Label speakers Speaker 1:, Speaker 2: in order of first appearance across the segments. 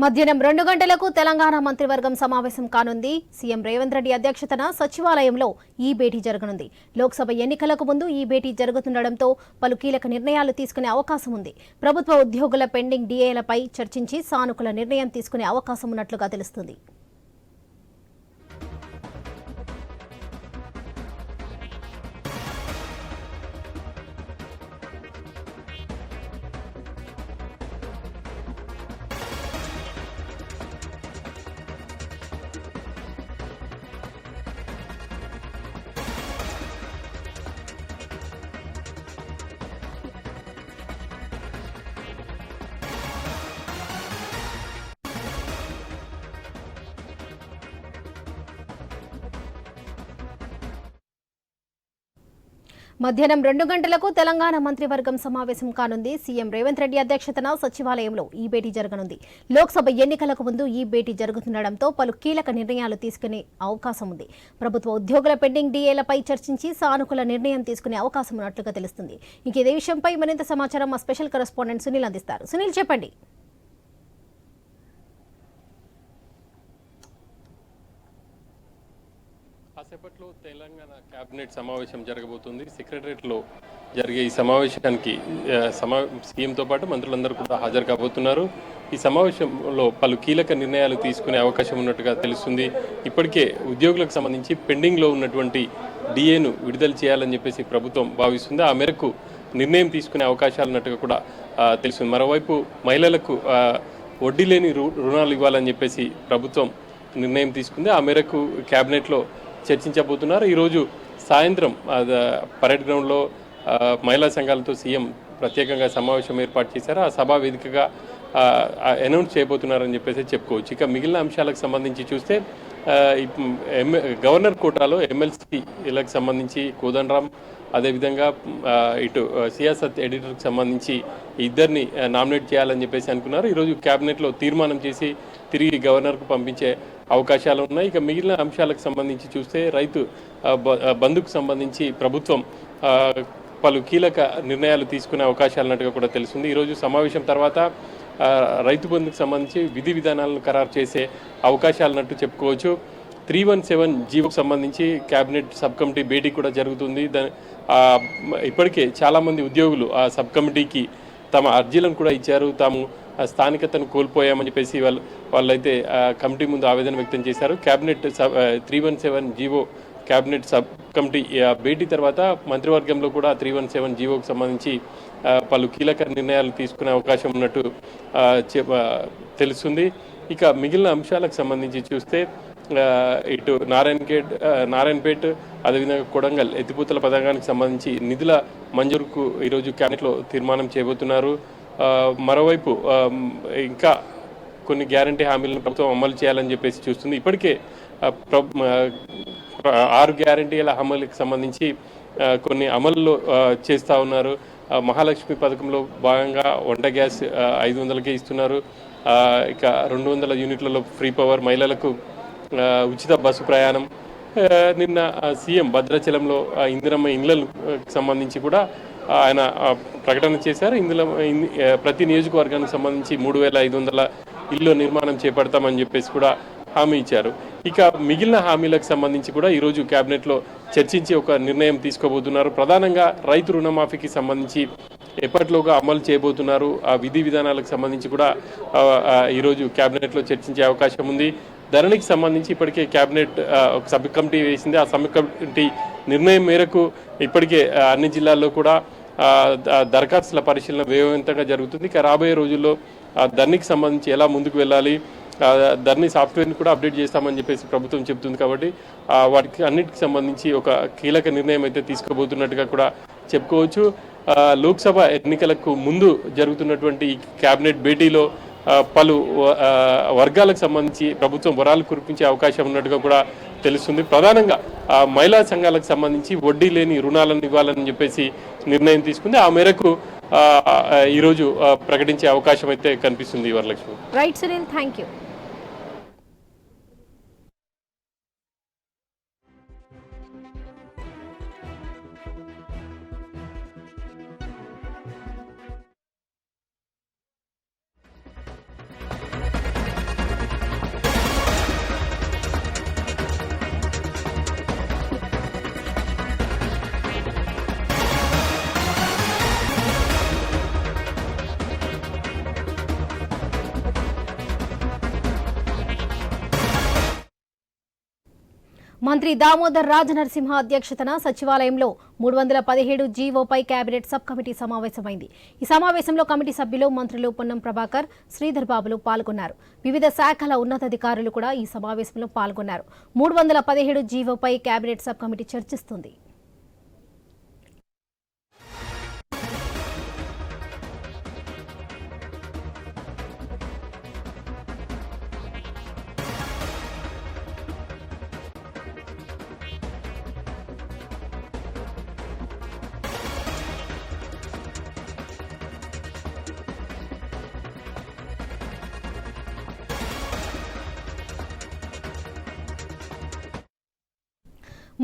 Speaker 1: మధ్యాహ్నం 2 గంటలకు తెలంగాణ మంత్రివర్గం సమావేశం కానుంది. సీఎం రేవంత్ రెడ్డి అధ్యక్షతన సచివాలయంలో ఈ భేటీ జరగనుంది. లోక్సభ ఎన్నికలకు ముందు ఈ భేటీ జరుగుతుండటంతో పలు కీలక నిర్ణయాలు తీసుకునే అవకాశం ఉంది. ప్రభుత్వ ఉద్యోగుల పెండింగ్ డీఏలపై చర్చించి సానుకూల నిర్ణయం తీసుకునే అవకాశం ఉన్నట్లుగా తెలుస్తుంది. మధ్యాహ్నం 2 గంటలకు తెలంగాణ మంత్రివర్గం సమావేశం కానుంది. సీఎం రేవంత్ రెడ్డి అధ్యక్షతన సచివాలయంలో ఈ భేటీ జరగనుంది. లోక్సభ ఎన్నికలకు ముందు ఈ భేటీ జరుగుతుండటంతో పలు కీలక నిర్ణయాలు తీసుకునే అవకాశం ఉంది. ప్రభుత్వ ఉద్యోగుల పెండింగ్ డీఏలపై చర్చించి సానుకూల నిర్ణయం తీసుకునే అవకాశం ఉన్నట్లుగా తెలుస్తుంది. ఇంక ఇదే విషయంపై మరింత సమాచారం మా స్పెషల్ కరెస్పాండెంట్ సునీల్ అందిస్తారు. సునీల్, చెప్పండి.
Speaker 2: కాసేపట్లో తెలంగాణ కేబినెట్ సమావేశం జరగబోతుంది. సెక్రటరియట్లో జరిగే ఈ సమావేశానికి సీఎంతో పాటు మంత్రులందరూ కూడా హాజరు కాబోతున్నారు. ఈ సమావేశంలో పలు కీలక నిర్ణయాలు తీసుకునే అవకాశం ఉన్నట్టుగా తెలుస్తుంది. ఇప్పటికే ఉద్యోగులకు సంబంధించి పెండింగ్లో ఉన్నటువంటి డిఏను విడుదల చేయాలని చెప్పేసి ప్రభుత్వం భావిస్తుంది. ఆ మేరకు నిర్ణయం తీసుకునే అవకాశాలు ఉన్నట్టుగా కూడా తెలుస్తుంది. మరోవైపు మహిళలకు వడ్డీ లేని రుణాలు ఇవ్వాలని చెప్పేసి ప్రభుత్వం నిర్ణయం తీసుకుంది. ఆ మేరకు కేబినెట్లో చర్చించబోతున్నారు. ఈరోజు సాయంత్రం పరేడ్ గ్రౌండ్లో మహిళా సంఘాలతో సీఎం ప్రత్యేకంగా సమావేశం ఏర్పాటు చేశారు. ఆ సభా వేదికగా అనౌన్స్ చేయబోతున్నారని చెప్పేసి చెప్పుకోవచ్చు. ఇక మిగిలిన అంశాలకు సంబంధించి చూస్తే గవర్నర్ కోటాలో ఎమ్మెల్సీలకు సంబంధించి కోదండరాం, అదేవిధంగా ఇటు సియాసత్ ఎడిటర్కి సంబంధించి ఇద్దరిని నామినేట్ చేయాలని చెప్పేసి అనుకున్నారు. ఈరోజు కేబినెట్లో తీర్మానం చేసి తిరిగి గవర్నర్కు పంపించే అవకాశాలు ఉన్నాయి. ఇక మిగిలిన అంశాలకు సంబంధించి చూస్తే రైతు బంధుకు సంబంధించి ప్రభుత్వం పలు కీలక నిర్ణయాలు తీసుకునే అవకాశాలు ఉన్నట్టుగా కూడా తెలుస్తుంది. ఈరోజు సమావేశం తర్వాత రైతు బంధుకు సంబంధించి విధి విధానాలను ఖరారు చేసే అవకాశాలున్నట్టు చెప్పుకోవచ్చు. 317 జీవోకు సంబంధించి కేబినెట్ సబ్ కమిటీ భేటీ కూడా జరుగుతుంది. ఇప్పటికే చాలామంది ఉద్యోగులు ఆ సబ్ కమిటీకి తమ అర్జీలను కూడా ఇచ్చారు. తాము స్థానికతను కోల్పోయామని చెప్పేసి వాళ్ళైతే కమిటీ ముందు ఆవేదన వ్యక్తం చేశారు. Cabinet 317 GO cabinet sub committee భేటీ తర్వాత మంత్రివర్గంలో కూడా 317 జీవోకు సంబంధించి పలు కీలక నిర్ణయాలు తీసుకునే అవకాశం ఉన్నట్టు తెలుస్తుంది. ఇక మిగిలిన అంశాలకు సంబంధించి చూస్తే ఇటు నారాయణపేట్ అదేవిధంగా కొడంగల్ ఎత్తిపోతల పథకానికి సంబంధించి నిధుల మంజూరుకు ఈరోజు క్యాబినెట్లో తీర్మానం చేయబోతున్నారు. మరోవైపు ఇంకా కొన్ని గ్యారంటీ హామీలను ప్రభుత్వం అమలు చేయాలని చెప్పేసి చూస్తుంది. ఇప్పటికే 6 గ్యారంటీల అమలుకి సంబంధించి కొన్ని అమల్లో చేస్తూ ఉన్నారు. మహాలక్ష్మి పథకంలో భాగంగా వంట గ్యాస్ 500కే ఇస్తున్నారు. ఇక 200 యూనిట్లలో ఫ్రీ పవర్, మహిళలకు ఉచిత బస్సు ప్రయాణం. నిన్న సీఎం భద్రాచలంలో ఇందిరమ్మ ఇళ్లకు సంబంధించి కూడా ఆయన ప్రకటన చేశారు. ఇందులో ప్రతి నియోజకవర్గానికి సంబంధించి 3500 ఇళ్ల నిర్మాణం చేపడతామని చెప్పేసి కూడా హామీ ఇచ్చారు. ఇక మిగిలిన హామీలకు సంబంధించి కూడా ఈరోజు కేబినెట్లో చర్చించి ఒక నిర్ణయం తీసుకోబోతున్నారు. ప్రధానంగా రైతు రుణమాఫీకి సంబంధించి ఎప్పటిలోగా అమలు చేయబోతున్నారు. ఆ విధి విధానాలకు సంబంధించి కూడా ఈరోజు కేబినెట్లో చర్చించే అవకాశం ఉంది. ధరణికి సంబంధించి ఇప్పటికే కేబినెట్ ఒక సబ్ కమిటీ వేసింది. ఆ సబ్ కమిటీ నిర్ణయం మేరకు ఇప్పటికే అన్ని జిల్లాల్లో కూడా దరఖాస్తుల పరిశీలన వేగవంతంగా జరుగుతుంది. ఇక రాబోయే రోజుల్లో ధరణికి సంబంధించి ఎలా ముందుకు వెళ్ళాలి, ధరణి సాఫ్ట్వేర్ని కూడా అప్డేట్ చేస్తామని చెప్పేసి ప్రభుత్వం చెబుతుంది. కాబట్టి వాటికి అన్నిటికి సంబంధించి ఒక కీలక నిర్ణయం అయితే తీసుకోబోతున్నట్టుగా కూడా చెప్పుకోవచ్చు. లోక్సభ ఎన్నికలకు ముందు జరుగుతున్నటువంటి ఈ కేబినెట్ భేటీలో పలు వర్గాలకు సంబంధించి ప్రభుత్వం వరాలు కురిపించే అవకాశం ఉన్నట్టుగా కూడా తెలుస్తుంది. ప్రధానంగా మహిళా సంఘాలకు సంబంధించి వడ్డీ లేని రుణాలను ఇవ్వాలని చెప్పేసి నిర్ణయం తీసుకుంది. ఆ మేరకు ఈరోజు ప్రకటించే అవకాశం అయితే కనిపిస్తుంది. Varalakshmi.
Speaker 1: Right Sunil, thank you. మంత్రి దామోదర్ రాజనరసింహ అధ్యక్షతన సచివాలయంలో 317 జీవోపై కేబినెట్ సబ్ కమిటీ సమావేశమైంది. ఈ సమావేశంలో కమిటీ సభ్యులు మంత్రులు పొన్నం ప్రభాకర్, శ్రీధర్ బాబులు పాల్గొన్నారు. వివిధ శాఖల ఉన్నతాధికారులు కూడా ఈ సమావేశంలో పాల్గొన్నారు. 317 జీవోపై కేబినెట్ సబ్ కమిటీ చర్చిస్తుంది.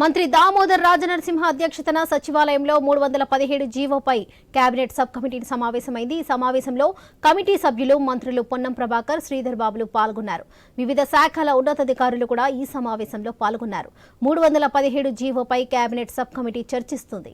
Speaker 1: మంత్రి దామోదర్ రాజనరసింహ అధ్యక్షతన సచివాలయంలో 317 జీవోపై కేబినెట్ సబ్ కమిటీ సమావేశమైంది. ఈ సమావేశంలో కమిటీ సభ్యులు మంత్రులు పొన్నం ప్రభాకర్, శ్రీధర్ బాబులు పాల్గొన్నారు. వివిధ శాఖల ఉన్నతాధికారులు కూడా ఈ సమావేశంలో పాల్గొన్నారు. 317 జీవోపై కేబినెట్ సబ్ కమిటీ చర్చిస్తుంది.